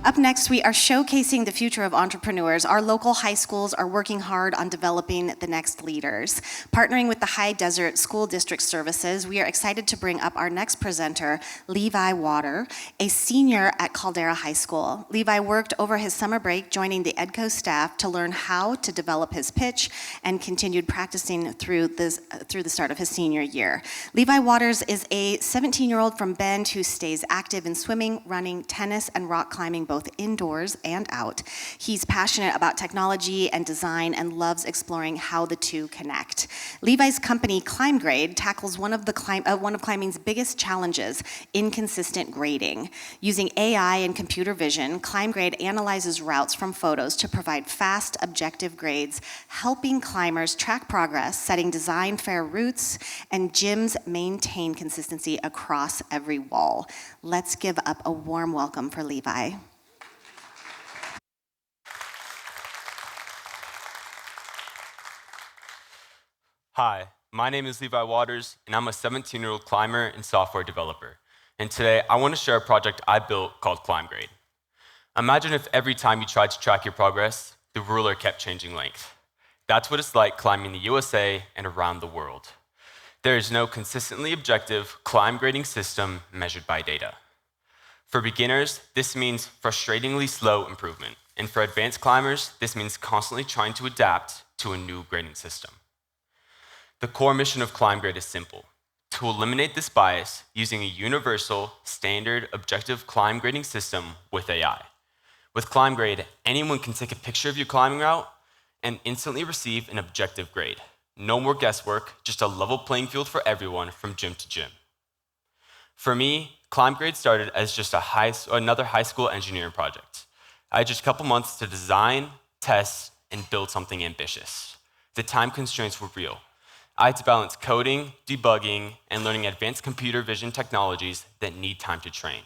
Up next, we are showcasing the future of entrepreneurs. Our local high schools are working hard on developing the next leaders. Partnering with the High Desert School District Services, we are excited to bring up our next presenter, Levi Waters, a senior at Caldera High School. Levi worked over his summer break joining the EDCO staff to learn how to develop his pitch and continued practicing through the start of his senior year. Levi Waters is a 17-year-old from Bend who stays active in swimming, running, tennis, and rock climbing both indoors and out. He's passionate about technology and design and loves exploring how the two connect. Levi's company, ClimbGrade, tackles one of climbing's biggest challenges, inconsistent grading. Using AI and computer vision, ClimbGrade analyzes routes from photos to provide fast, objective grades, helping climbers track progress, setting design fair routes, and gyms maintain consistency across every wall. Let's give up a warm welcome for Levi. Hi, my name is Levi Waters, and I'm a 17-year-old climber and software developer. And today, I want to share a project I built called ClimbGrade. Imagine if every time you tried to track your progress, the ruler kept changing length. That's what it's like climbing the USA and around the world. There is no consistently objective climb grading system measured by data. For beginners, this means frustratingly slow improvement. And for advanced climbers, this means constantly trying to adapt to a new grading system. The core mission of ClimbGrade is simple: to eliminate this bias using a universal, standard, objective climb grading system with AI. With ClimbGrade, anyone can take a picture of your climbing route and instantly receive an objective grade. No more guesswork, just a level playing field for everyone from gym to gym. For me, ClimbGrade started as just another high school engineering project. I had just a couple months to design, test, and build something ambitious. The time constraints were real. I had to balance coding, debugging, and learning advanced computer vision technologies that need time to train.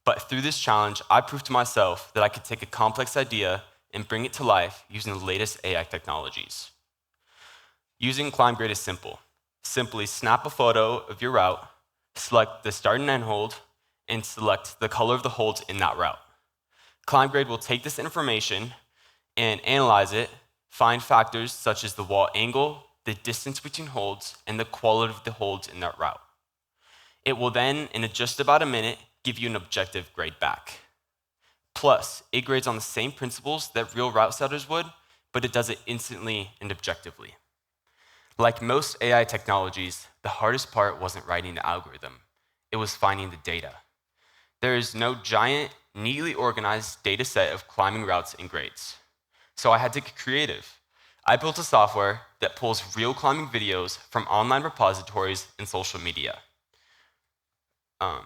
But through this challenge, I proved to myself that I could take a complex idea and bring it to life using the latest AI technologies. Using ClimbGrade is simple. Simply snap a photo of your route, select the start and end hold, and select the color of the holds in that route. ClimbGrade will take this information and analyze it, find factors such as the wall angle, the distance between holds, and the quality of the holds in that route. It will then, in just about a minute, give you an objective grade back. Plus, it grades on the same principles that real route setters would, but it does it instantly and objectively. Like most AI technologies, the hardest part wasn't writing the algorithm. It was finding the data. There is no giant, neatly organized data set of climbing routes and grades. So I had to get creative. I built a software that pulls real climbing videos from online repositories and social media.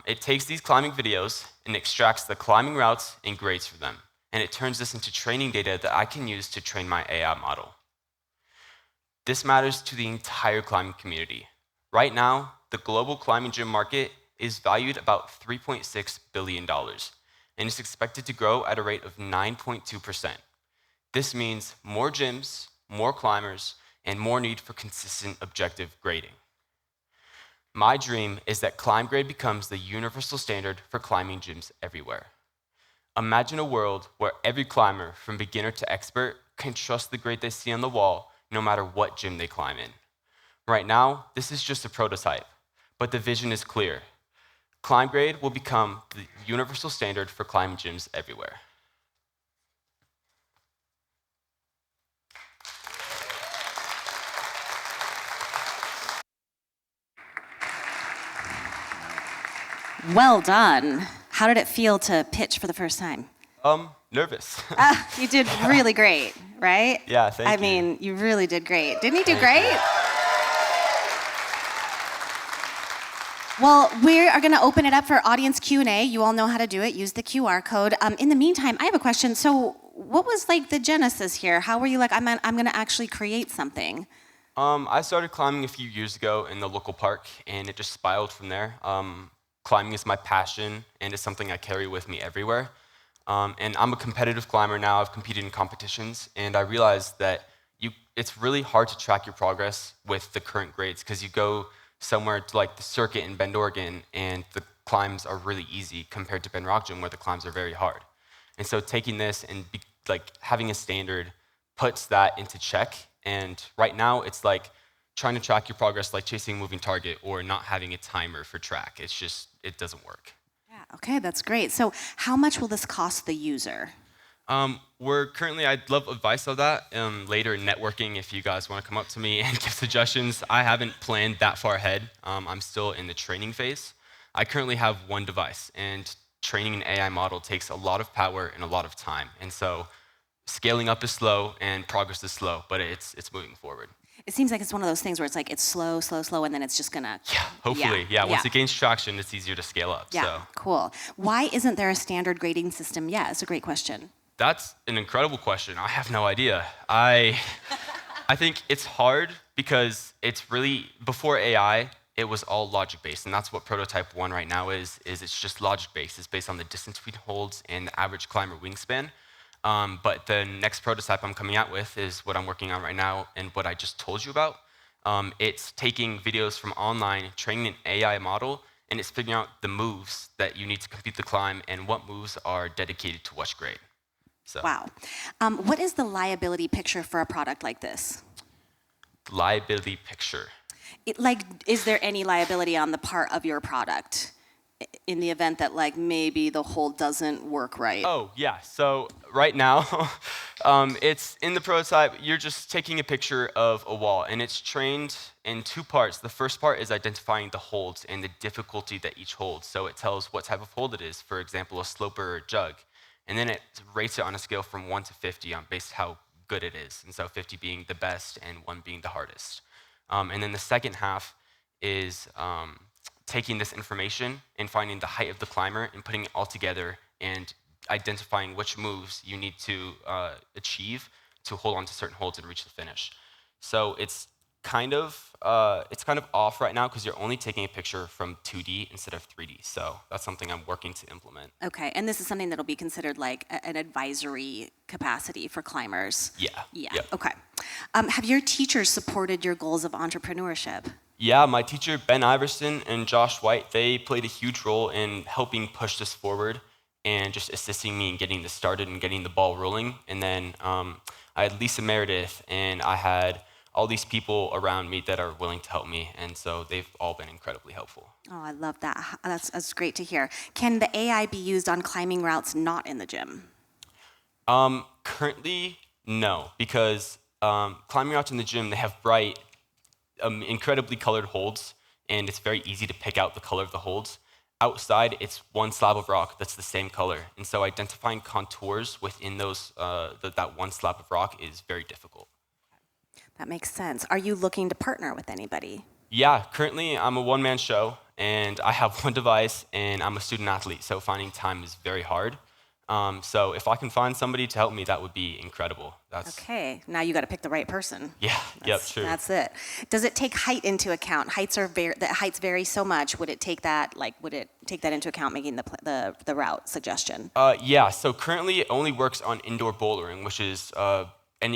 It takes these climbing videos and extracts the climbing routes and grades for them, and it turns this into training data that I can use to train my AI model. This matters to the entire climbing community. Right now, the global climbing gym market is valued about $3.6 billion, and is expected to grow at a rate of 9.2%. This means more gyms, more climbers, and more need for consistent objective grading. My dream is that ClimbGrade becomes the universal standard for climbing gyms everywhere. Imagine a world where every climber, from beginner to expert, can trust the grade they see on the wall, no matter what gym they climb in. Right now, this is just a prototype, but the vision is clear. ClimbGrade will become the universal standard for climbing gyms everywhere. Well done. How did it feel to pitch for the first time? Nervous. You did really great, right? Yeah, thank you. I mean, you really did great. Didn't he do great? Well, we are going to open it up for audience Q&A. You all know how to do it. Use the QR code. In the meantime, I have a question. So what was like the genesis here? How were you like, I'm going to actually create something? I started climbing a few years ago in the local park, and it just spiraled from there. Climbing is my passion, and it's something I carry with me everywhere. And I'm a competitive climber now. I've competed in competitions, and I realized that it's really hard to track your progress with the current grades, because you go somewhere to like the circuit in Bend, Oregon, and the climbs are really easy compared to Ben Rock Gym, where the climbs are very hard. And so taking this and having a standard puts that into check. And right now, it's like trying to track your progress like chasing a moving target or not having a timer for track. It's just, it doesn't work. Yeah, okay, that's great. So how much will this cost the user? I'd love advice of that later in networking if you guys want to come up to me and give suggestions. I haven't planned that far ahead. I'm still in the training phase. I currently have one device, and training an AI model takes a lot of power and a lot of time. And so scaling up is slow and progress is slow, but it's moving forward. It seems like it's one of those things where it's like it's slow, slow, slow, and then it's just gonna. Yeah, hopefully. Yeah, once it gains traction, it's easier to scale up. Yeah, So. cool. Why isn't there a standard grading system yet? It's a great question. That's an incredible question. I have no idea. I think it's hard because it's really, before AI, it was all logic-based, and that's what prototype 1 right now is it's just logic-based. It's based on the distance between holds and the average climber wingspan. But the next prototype I'm coming out with is what I'm working on right now and what I just told you about. It's taking videos from online, training an AI model, and it's figuring out the moves that you need to complete the climb and what moves are dedicated to which grade. So. Wow. What is the liability picture for a product like this? Liability picture. Is there any liability on the part of your product in the event that maybe the hold doesn't work right? Oh, yeah. So right now, it's in the prototype, you're just taking a picture of a wall, and it's trained in 2 parts. The first part is identifying the holds and the difficulty that each holds. So it tells what type of hold it is, for example, a sloper or a jug. And then it rates it on a scale from 1 to 50 based how good it is. And so 50 being the best and 1 being the hardest. And then the second half is taking this information and finding the height of the climber and putting it all together and identifying which moves you need to achieve to hold on to certain holds and reach the finish. So it's kind of off right now because you're only taking a picture from 2D instead of 3D. So that's something I'm working to implement. Okay, and this is something that'll be considered like an advisory capacity for climbers. Yeah. Yeah. Yep. Okay. Have your teachers supported your goals of entrepreneurship? Yeah, my teacher Ben Iverson and Josh White, they played a huge role in helping push this forward and just assisting me in getting this started and getting the ball rolling. And then I had Lisa Meredith, and I had all these people around me that are willing to help me, and so they've all been incredibly helpful. Oh, I love that. That's great to hear. Can the AI be used on climbing routes not in the gym? Currently, no, because climbing routes in the gym, they have bright, incredibly colored holds, and it's very easy to pick out the color of the holds. Outside, it's one slab of rock that's the same color, and so identifying contours within those that one slab of rock is very difficult. That makes sense. Are you looking to partner with anybody? Yeah, currently I'm a one-man show, and I have one device, and I'm a student athlete, so finding time is very hard. So if I can find somebody to help me, that would be incredible. Okay, now you got to pick the right person. Yeah, yep, true. That's it. Does it take height into account? Heights vary so much. Would it take that into account making the route suggestion? Yeah. So currently it only works on indoor bouldering, which is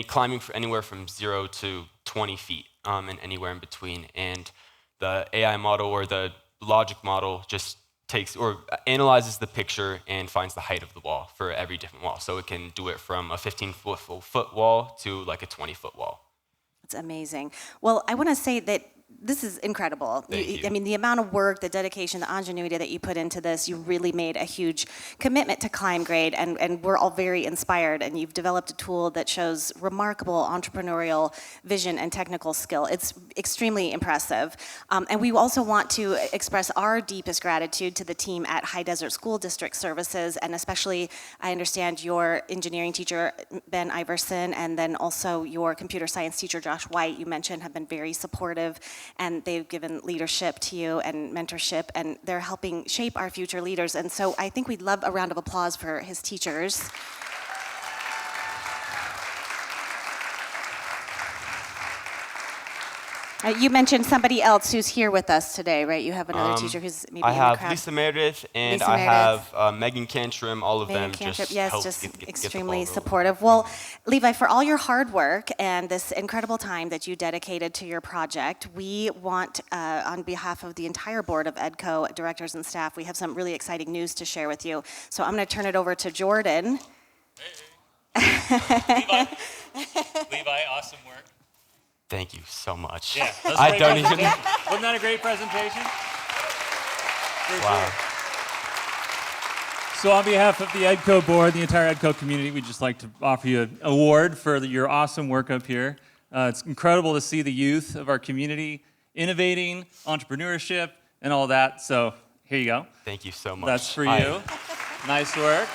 climbing for anywhere from 0 to 20 feet, and anywhere in between. And the AI model or the logic model just takes or analyzes the picture and finds the height of the wall for every different wall. So it can do it from a 15-foot wall to like a 20-foot wall. That's amazing. Well, I want to say that this is incredible. Thank you. I mean, the amount of work, the dedication, the ingenuity that you put into this, you really made a huge commitment to ClimbGrade, and we're all very inspired, and you've developed a tool that shows remarkable entrepreneurial vision and technical skill. It's extremely impressive. And we also want to express our deepest gratitude to the team at High Desert School District Services, and especially, I understand, your engineering teacher, Ben Iverson, and then also your computer science teacher, Josh White, you mentioned, have been very supportive, and they've given leadership to you and mentorship, and they're helping shape our future leaders. And so I think we'd love a round of applause for his teachers. You mentioned somebody else who's here with us today, right? You have another teacher who's maybe I in the have crowd. Lisa Meredith, and Lisa I Meredith. have Megan Cantrim, all of Megan them Cantrip, just yes, help just get the extremely ball rolling. supportive. Well, Levi, for all your hard work and this incredible time that you dedicated to your project, we want, on behalf of the entire board of EDCO directors and staff, we have some really exciting news to share with you. So I'm going to turn it over to Jordan Levi, awesome work. Thank you so much. Yeah, that's I don't even. Wasn't that a great presentation? Wow. So on behalf of the EDCO board, the entire EDCO community, we'd just like to offer you an award for your awesome work up here. It's incredible to see the youth of our community innovating, entrepreneurship, and all that. So here you go. Thank you so much. That's for you. Nice work.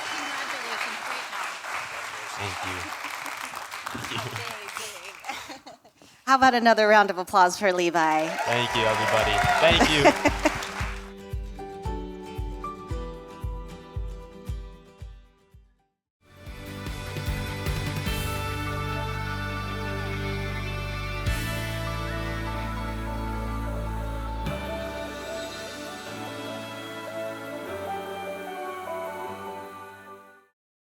Thank you. How about another round of applause for Levi? Thank you, everybody. Thank you.